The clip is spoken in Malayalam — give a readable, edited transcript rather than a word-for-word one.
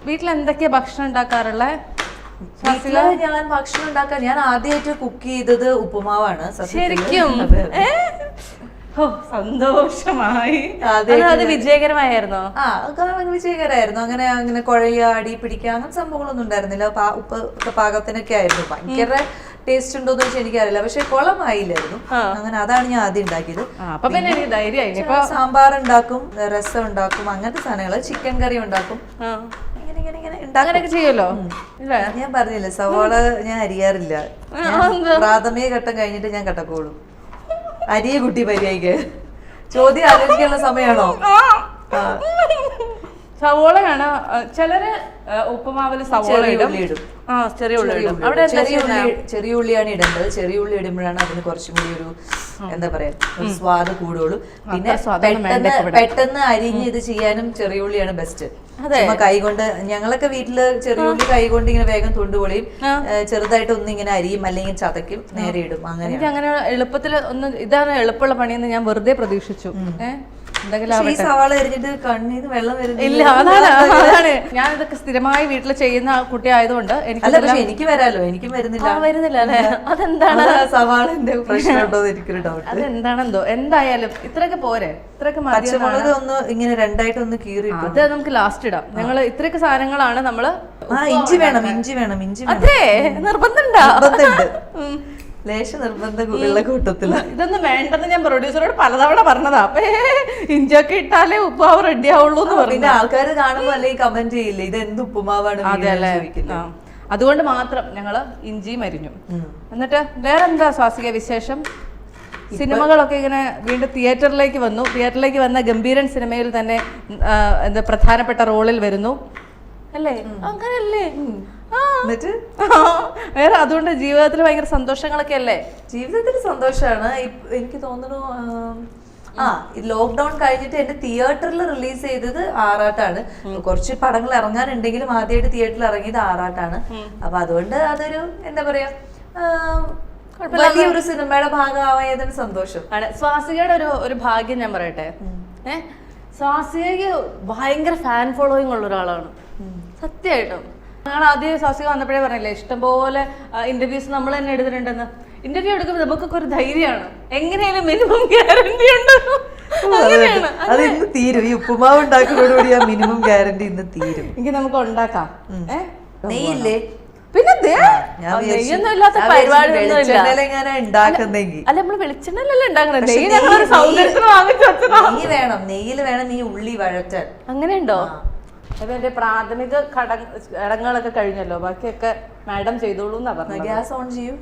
വീട്ടിൽ എന്തൊക്കെയാ ഭക്ഷണം ഉണ്ടാക്കാറുള്ളത്? ഞാൻ ഭക്ഷണം ഉണ്ടാക്കാൻ ഞാൻ ആദ്യമായിട്ട് കുക്ക് ചെയ്തത് ഉപ്പുമാവാണ്. ശരിക്കും സന്തോഷമായി. അത് വിജയകരമായിരുന്നോ? വിജയകരമായിരുന്നു. അങ്ങനെ കുഴയ അടി പിടിക്കുക അങ്ങനത്തെ സംഭവങ്ങളൊന്നും ഉണ്ടായിരുന്നില്ല. ഉപ്പ് ഒക്കെ പാകത്തിനൊക്കെ ആയിരുന്നു. ഭയങ്കര ടേസ്റ്റ് ഉണ്ടോന്ന് വെച്ചാൽ എനിക്കറിയില്ല, പക്ഷെ കുളമായില്ലായിരുന്നു. അങ്ങനെ അതാണ് ഞാൻ ആദ്യം ഉണ്ടാക്കിയത്. സാമ്പാർ ഉണ്ടാക്കും, രസം ഉണ്ടാക്കും, അങ്ങനത്തെ സാധനങ്ങള്, ചിക്കൻ കറി ഉണ്ടാക്കും. ചെയ്യല്ലോ. ഞാൻ പറഞ്ഞില്ലേ, സവാള ഞാൻ അരിയാറില്ല. പ്രാഥമിക ഘട്ടം കഴിഞ്ഞിട്ട് ഞാൻ കട്ടക്കോളും. അരിയെ കുട്ടി പരിഹരിക്ക. ചോദ്യം ആലോചിക്കാനുള്ള സമയമാണോ? സവോളയാണ്. ചിലര് ഉപ്പുമാവില് സവോള ഇടും. ചെറിയ ഉള്ളിയാണ് ഇടേണ്ടത്. ചെറിയ ഉള്ളി ഇടുമ്പോഴാണ് അതിന് കുറച്ചും കൂടി ഒരു എന്താ പറയാ ഒരു സ്വാദ് കൂടുള്ളൂ. പിന്നെ പെട്ടെന്ന് അരിഞ്ഞ് ഇത് ചെയ്യാനും ചെറിയ ഉള്ളിയാണ് ബെസ്റ്റ്. കൈകൊണ്ട് ഞങ്ങളൊക്കെ വീട്ടില് ചെറിയ ഉള്ളി കൈകൊണ്ട് ഇങ്ങനെ വേഗം തൊണ്ടുപൊളിയും ചെറുതായിട്ട് ഒന്ന് ഇങ്ങനെ അരിയും അല്ലെങ്കിൽ ചതയ്ക്കും, നേരെ ഇടും. അങ്ങനെ എളുപ്പത്തിൽ ഒന്ന് ഇതാണ് എളുപ്പമുള്ള പണിയെന്ന് ഞാൻ വെറുതെ പ്രതീക്ഷിച്ചു. ഈ സവാള എരിഞ്ഞിട്ട് കണ്ണീന്ന് വെള്ളം വരുന്നില്ല. അതാണ് ഞാൻ ഇതൊക്കെ സ്ഥിരമായി വീട്ടിൽ ചെയ്യുന്ന കുട്ടി ആയതുകൊണ്ട് എനിക്ക് വരാലോ. എനിക്കും വരുന്നില്ല അല്ലേ? അതെന്താണ് സവാളന്റെ പ്രശ്നമുണ്ടോ എനിക്കൊരു ഡൗട്ട്. അതെന്താണെന്തോ. എന്തായാലും ഇത്രയൊക്കെ പോരെ, ഇത്രയൊക്കെ പച്ചമുളക് ഒന്ന് ഇങ്ങനെ രണ്ടായിട്ടൊന്ന് കീറി അത് നമുക്ക് ലാസ്റ്റ് ഇടാം. ഞങ്ങള് ഇത്രയൊക്കെ സാധനങ്ങളാണ് നമ്മള്. ഇഞ്ചി വേണം. അതെ, നിർബന്ധമുണ്ട്. ലേശം നിർബന്ധമുള്ള കൂട്ടത്തില്. ഇതൊന്നും വേണ്ടെന്ന് ഞാൻ പ്രൊഡ്യൂസറോട് പലതവണ പറഞ്ഞതാ. അപ്പൊ ഇഞ്ചിയൊക്കെ ഇട്ടാലേ ഉപ്പുമാവ് റെഡി ആവുള്ളൂ എന്ന് പറഞ്ഞു. പിന്നെ ആൾക്കാർ കാണുമ്പോ അല്ലെങ്കിൽ കമന്റ് ചെയ്യില്ലേ ഇത് എന്ത് ഉപ്പുമാവാണ്. അതുകൊണ്ട് മാത്രം ഞങ്ങള് ഇഞ്ചിയും അരിഞ്ഞു. എന്നിട്ട് വേറെന്താ സ്വാസിക വിശേഷം? സിനിമകളൊക്കെ ഇങ്ങനെ വീണ്ടും തിയേറ്ററിലേക്ക് വന്നു. തിയേറ്ററിലേക്ക് വന്ന ഗംഭീരൻ സിനിമയിൽ തന്നെ എന്താ പ്രധാനപ്പെട്ട റോളിൽ വരുന്നു അല്ലേ? അങ്ങനല്ലേ? വേറെ അതുകൊണ്ട് ജീവിതത്തിൽ ഭയങ്കര സന്തോഷങ്ങളൊക്കെ അല്ലേ? ജീവിതത്തിൽ സന്തോഷമാണ്. എനിക്ക് തോന്നുന്നു ലോക്ക്ഡൌൺ കഴിഞ്ഞിട്ട് എന്റെ തിയേറ്ററിൽ റിലീസ് ചെയ്തത് ആറാട്ടാണ്. കുറച്ച് പടങ്ങൾ ഇറങ്ങാനുണ്ടെങ്കിലും ആദ്യമായിട്ട് തിയേറ്ററിൽ ഇറങ്ങിയത് ആറാട്ടാണ്. അപ്പൊ അതുകൊണ്ട് അതൊരു എന്താ പറയാ വലിയൊരു സിനിമയുടെ ഭാഗമായതിന് സന്തോഷം ആണ്. സ്വാസികയുടെ ഒരു ഭാഗ്യം ഞാൻ പറയട്ടെ. സ്വാസികയ്ക്ക് ഭയങ്കര ഫാൻ ഫോളോയിങ് ഉള്ള ഒരാളാണ് സത്യമായിട്ടും. ഞങ്ങൾ ആദ്യം സ്വാസിക വന്നപ്പോഴേ പറഞ്ഞില്ലേ ഇഷ്ടംപോലെ ഇന്റർവ്യൂസ് നമ്മൾ തന്നെ എടുത്തിട്ടുണ്ടെന്ന്. ഇന്റർവ്യൂ എടുക്കുമ്പോൾ നമുക്കൊക്കെ ഒരു ധൈര്യമാണ്. എങ്ങനെയാലും മിനിമം ഗ്യാരണ്ടി ഉണ്ട്. അത് ഇന്ന് തീരും. ഈ ഉപ്പുമാവ് ഉണ്ടാക്കുന്നതോടുകൂടി ആ മിനിമം ഗ്യാരണ്ടി ഇന്ന് തീരും. എങ്കിൽ നമുക്ക് ഉണ്ടാക്കാം. നെയ്യില്ലേ? പിന്നെ നെയ്യൊന്നും ഇല്ലാത്ത പരിപാടി ഉണ്ടാക്കുന്നെങ്കിൽ അല്ല നമ്മള് വെളിച്ചെണ്ണല്ലേ ഉണ്ടാക്കുന്നത്. നെയ്യ് വേണം. നെയ്യിൽ വേണം ഈ ഉള്ളി വഴറ്റാൻ. അങ്ങനെയുണ്ടോ? അപ്പൊ എന്റെ പ്രാഥമിക ഘടകങ്ങളൊക്കെ കഴിഞ്ഞല്ലോ. ബാക്കിയൊക്കെ മാഡം ചെയ്തോളൂ എന്നാ പറഞ്ഞത്. ഗ്യാസ് ഓൺ ചെയ്യൂ.